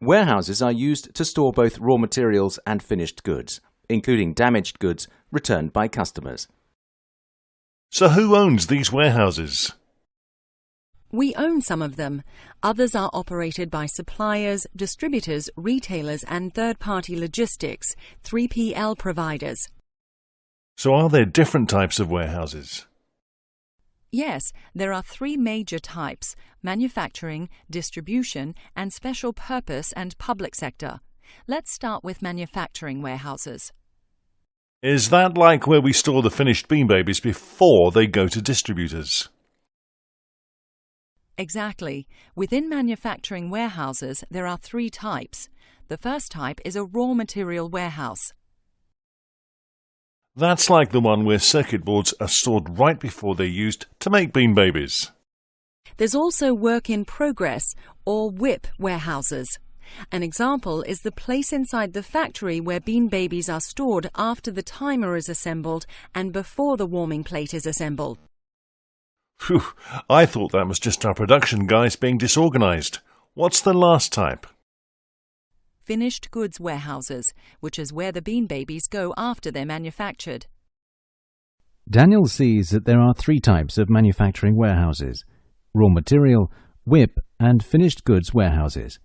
Warehouses are used to store both raw materials and finished goods, including damaged goods returned by customers. So who owns these warehouses? We own some of them. Others are operated by suppliers, distributors, retailers and third-party logistics, 3PL providers. So are there different types of warehouses? Yes, there are three major types: manufacturing, distribution, and special purpose and public sector. Let's start with manufacturing warehouses. Is that like where we store the finished Bean Babies before they go to distributors? Exactly. Within manufacturing warehouses, there are three types. The first type is a raw material warehouse. That's like the one where circuit boards are stored right before they're used to make Bean Babies. There's also work in progress, or WIP warehouses. An example is the place inside the factory where Bean Babies are stored after the timer is assembled and before the warming plate is assembled. Phew, I thought that was just our production guys being disorganized. What's the last type? Finished goods warehouses, which is where the Bean Babies go after they're manufactured. Daniel sees that there are three types of manufacturing warehouses: raw material, WIP, and finished goods warehouses.